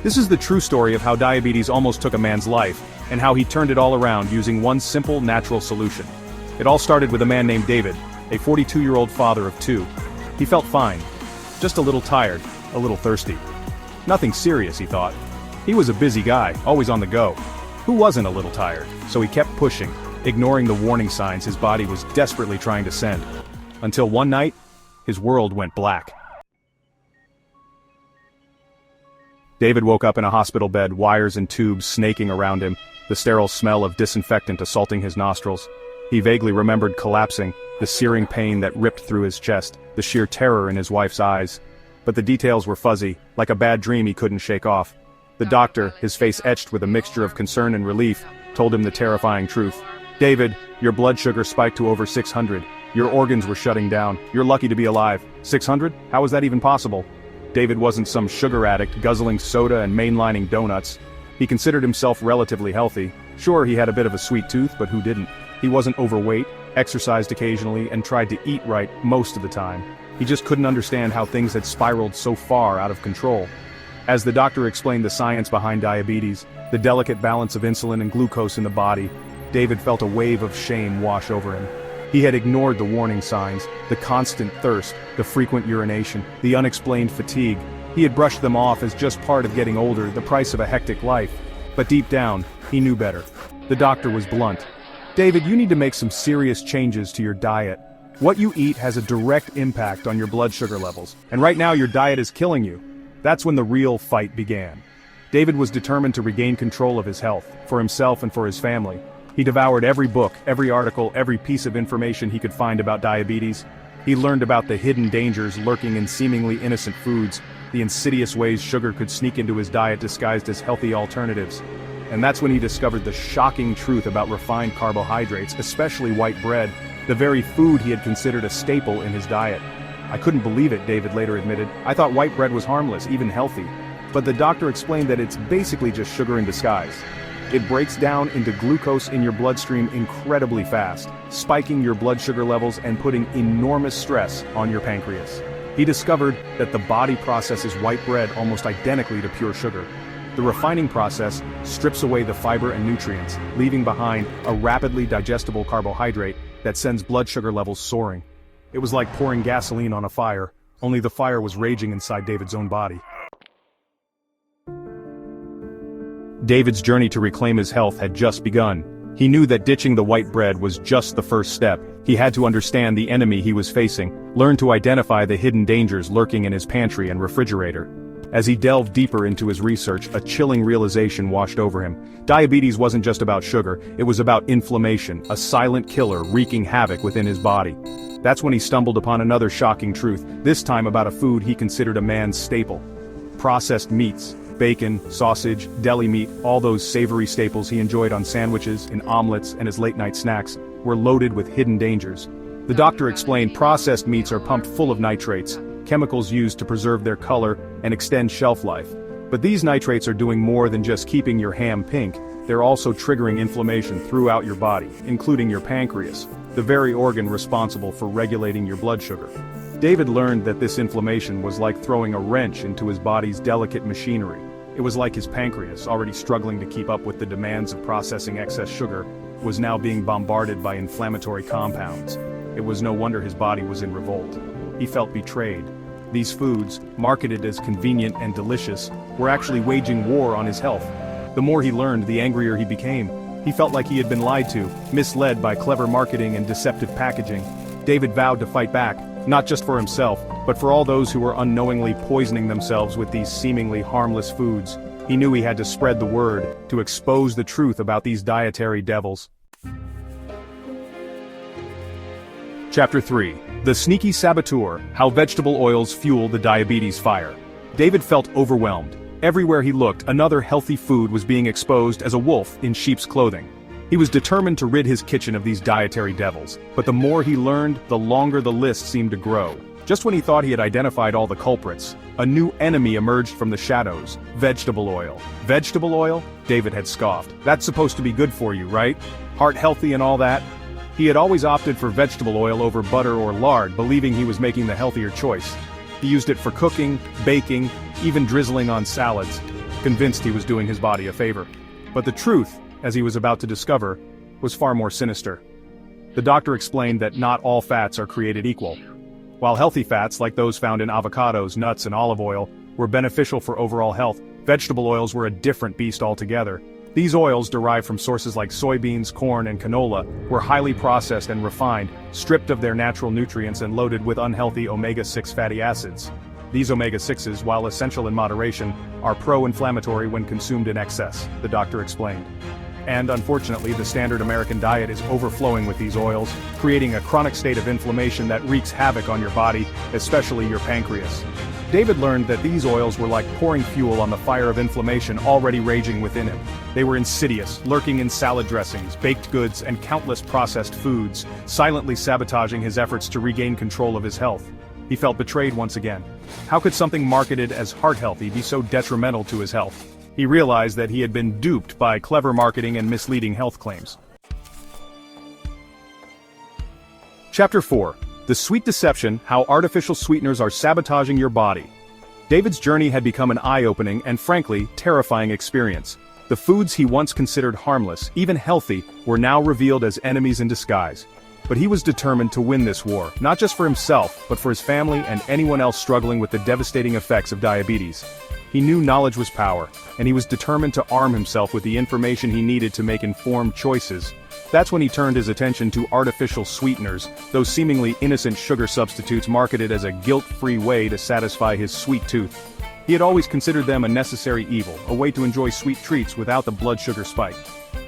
This is the true story of how diabetes almost took a man's life, and how he turned it all around using one simple, natural solution. It all started with a man named David, a 42-year-old father of two. He felt fine. Just a little tired, a little thirsty. Nothing serious, he thought. He was a busy guy, always on the go. Who wasn't a little tired? So he kept pushing, ignoring the warning signs his body was desperately trying to send. Until one night, his world went black. David woke up in a hospital bed, wires and tubes snaking around him, the sterile smell of disinfectant assaulting his nostrils. He vaguely remembered collapsing, the searing pain that ripped through his chest, the sheer terror in his wife's eyes. But the details were fuzzy, like a bad dream he couldn't shake off. The doctor, his face etched with a mixture of concern and relief, told him the terrifying truth. "David, your blood sugar spiked to over 600. Your organs were shutting down. You're lucky to be alive." 600? How is that even possible? David wasn't some sugar addict guzzling soda and mainlining donuts. He considered himself relatively healthy. Sure, he had a bit of a sweet tooth, but who didn't? He wasn't overweight, exercised occasionally, and tried to eat right most of the time. He just couldn't understand how things had spiraled so far out of control. As the doctor explained the science behind diabetes, the delicate balance of insulin and glucose in the body, David felt a wave of shame wash over him. He had ignored the warning signs, the constant thirst, the frequent urination, the unexplained fatigue. He had brushed them off as just part of getting older, the price of a hectic life. But deep down, he knew better. The doctor was blunt. "David, you need to make some serious changes to your diet. What you eat has a direct impact on your blood sugar levels, and right now your diet is killing you." That's when the real fight began. David was determined to regain control of his health, for himself and for his family. He devoured every book, every article, every piece of information he could find about diabetes. He learned about the hidden dangers lurking in seemingly innocent foods, the insidious ways sugar could sneak into his diet disguised as healthy alternatives. And that's when he discovered the shocking truth about refined carbohydrates, especially white bread, the very food he had considered a staple in his diet. "I couldn't believe it," David later admitted. "I thought white bread was harmless, even healthy." But the doctor explained that it's basically just sugar in disguise. It breaks down into glucose in your bloodstream incredibly fast, spiking your blood sugar levels and putting enormous stress on your pancreas. He discovered that the body processes white bread almost identically to pure sugar. The refining process strips away the fiber and nutrients, leaving behind a rapidly digestible carbohydrate that sends blood sugar levels soaring. It was like pouring gasoline on a fire, only the fire was raging inside David's own body. David's journey to reclaim his health had just begun. He knew that ditching the white bread was just the first step. He had to understand the enemy he was facing, learn to identify the hidden dangers lurking in his pantry and refrigerator. As he delved deeper into his research, a chilling realization washed over him. Diabetes wasn't just about sugar, it was about inflammation, a silent killer wreaking havoc within his body. That's when he stumbled upon another shocking truth, this time about a food he considered a man's staple. Processed meats. Bacon, sausage, deli meat, all those savory staples he enjoyed on sandwiches, in omelets, and as late-night snacks, were loaded with hidden dangers. The doctor explained processed meats are pumped full of nitrates, chemicals used to preserve their color and extend shelf life. But these nitrates are doing more than just keeping your ham pink, they're also triggering inflammation throughout your body, including your pancreas, the very organ responsible for regulating your blood sugar. David learned that this inflammation was like throwing a wrench into his body's delicate machinery. It was like his pancreas, already struggling to keep up with the demands of processing excess sugar, was now being bombarded by inflammatory compounds. It was no wonder his body was in revolt. He felt betrayed. These foods, marketed as convenient and delicious, were actually waging war on his health. The more he learned, the angrier he became. He felt like he had been lied to, misled by clever marketing and deceptive packaging. David vowed to fight back, not just for himself, but for all those who were unknowingly poisoning themselves with these seemingly harmless foods. He knew he had to spread the word, to expose the truth about these dietary devils. Chapter 3. The Sneaky Saboteur, How Vegetable Oils Fuel the Diabetes Fire. David felt overwhelmed. Everywhere he looked, another healthy food was being exposed as a wolf in sheep's clothing. He was determined to rid his kitchen of these dietary devils, but the more he learned, the longer the list seemed to grow. Just when he thought he had identified all the culprits, a new enemy emerged from the shadows: vegetable oil. Vegetable oil? David had scoffed. That's supposed to be good for you, right? Heart healthy and all that? He had always opted for vegetable oil over butter or lard, believing he was making the healthier choice. He used it for cooking, baking, even drizzling on salads. convinced he was doing his body a favor. But the truth, as he was about to discover, was far more sinister. The doctor explained that not all fats are created equal. While healthy fats, like those found in avocados, nuts, and olive oil, were beneficial for overall health, vegetable oils were a different beast altogether. These oils, derived from sources like soybeans, corn, and canola, were highly processed and refined, stripped of their natural nutrients and loaded with unhealthy omega-6 fatty acids. These omega-6s, while essential in moderation, are pro-inflammatory when consumed in excess, the doctor explained. And unfortunately, the standard American diet is overflowing with these oils, creating a chronic state of inflammation that wreaks havoc on your body, especially your pancreas. David learned that these oils were like pouring fuel on the fire of inflammation already raging within him. They were insidious, lurking in salad dressings, baked goods, and countless processed foods, silently sabotaging his efforts to regain control of his health. He felt betrayed once again. How could something marketed as heart-healthy be so detrimental to his health? He realized that he had been duped by clever marketing and misleading health claims. Chapter 4. The Sweet Deception: How Artificial Sweeteners Are Sabotaging Your Body. David's journey had become an eye-opening and frankly, terrifying experience. The foods he once considered harmless, even healthy, were now revealed as enemies in disguise. But he was determined to win this war, not just for himself, but for his family and anyone else struggling with the devastating effects of diabetes. He knew knowledge was power, and he was determined to arm himself with the information he needed to make informed choices. That's when he turned his attention to artificial sweeteners, those seemingly innocent sugar substitutes marketed as a guilt-free way to satisfy his sweet tooth. He had always considered them a necessary evil, a way to enjoy sweet treats without the blood sugar spike.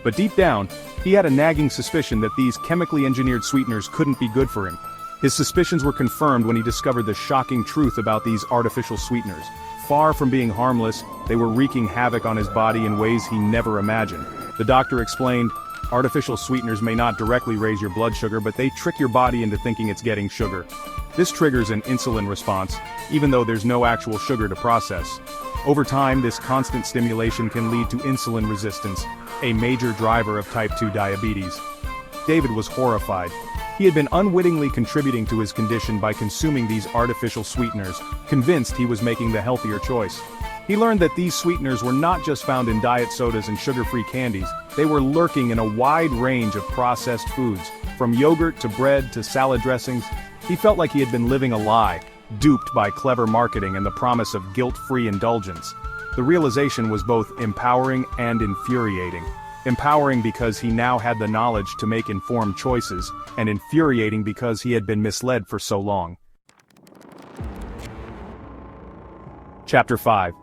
But deep down, he had a nagging suspicion that these chemically engineered sweeteners couldn't be good for him. His suspicions were confirmed when he discovered the shocking truth about these artificial sweeteners. Far from being harmless, they were wreaking havoc on his body in ways he never imagined. The doctor explained, artificial sweeteners may not directly raise your blood sugar, but they trick your body into thinking it's getting sugar. This triggers an insulin response, even though there's no actual sugar to process. Over time, this constant stimulation can lead to insulin resistance, a major driver of type 2 diabetes. David was horrified. He had been unwittingly contributing to his condition by consuming these artificial sweeteners, convinced he was making the healthier choice. He learned that these sweeteners were not just found in diet sodas and sugar-free candies, they were lurking in a wide range of processed foods, from yogurt to bread to salad dressings. He felt like he had been living a lie, duped by clever marketing and the promise of guilt-free indulgence. The realization was both empowering and infuriating. Empowering because he now had the knowledge to make informed choices, and infuriating because he had been misled for so long. Chapter 5.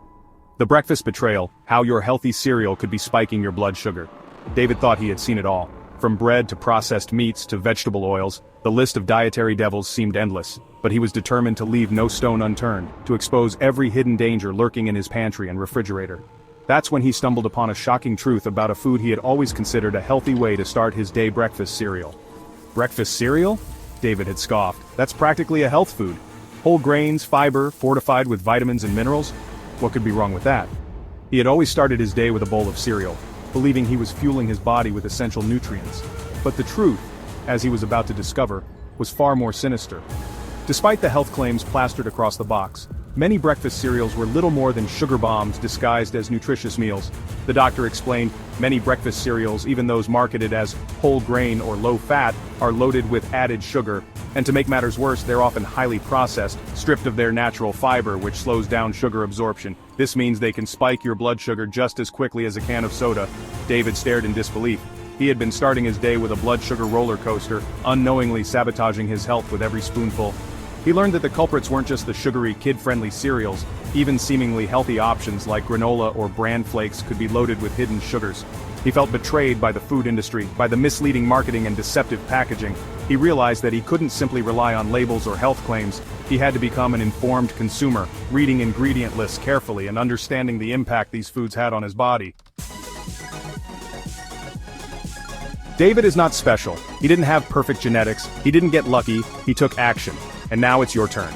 The Breakfast Betrayal: How Your Healthy Cereal Could Be Spiking Your Blood Sugar. David thought he had seen it all. From bread to processed meats to vegetable oils, the list of dietary devils seemed endless, but he was determined to leave no stone unturned, to expose every hidden danger lurking in his pantry and refrigerator. That's when he stumbled upon a shocking truth about a food he had always considered a healthy way to start his day: breakfast cereal. Breakfast cereal? David had scoffed. That's practically a health food. Whole grains, fiber, fortified with vitamins and minerals? What could be wrong with that? He had always started his day with a bowl of cereal, believing he was fueling his body with essential nutrients. But the truth, as he was about to discover, was far more sinister. Despite the health claims plastered across the box, many breakfast cereals were little more than sugar bombs disguised as nutritious meals. The doctor explained, many breakfast cereals, even those marketed as whole grain or low fat, are loaded with added sugar, and to make matters worse, they're often highly processed, stripped of their natural fiber, which slows down sugar absorption. This means they can spike your blood sugar just as quickly as a can of soda. David stared in disbelief. He had been starting his day with a blood sugar roller coaster, unknowingly sabotaging his health with every spoonful. He learned that the culprits weren't just the sugary, kid-friendly cereals. Even seemingly healthy options like granola or bran flakes could be loaded with hidden sugars. He felt betrayed by the food industry, by the misleading marketing and deceptive packaging. He realized that he couldn't simply rely on labels or health claims. He had to become an informed consumer, reading ingredient lists carefully and understanding the impact these foods had on his body. David is not special. He didn't have perfect genetics. He didn't get lucky. He took action. And now it's your turn.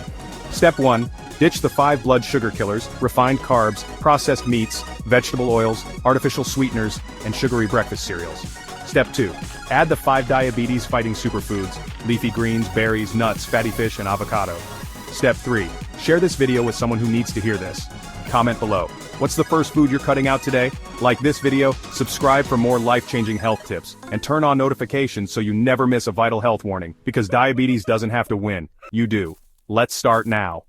Step 1. Ditch the 5 blood sugar killers: refined carbs, processed meats, vegetable oils, artificial sweeteners, and sugary breakfast cereals. Step 2. Add the 5 diabetes-fighting superfoods: leafy greens, berries, nuts, fatty fish, and avocado. Step 3. Share this video with someone who needs to hear this. Comment below. What's the first food you're cutting out today? Like this video, subscribe for more life-changing health tips, and turn on notifications so you never miss a vital health warning, because diabetes doesn't have to win, you do. Let's start now.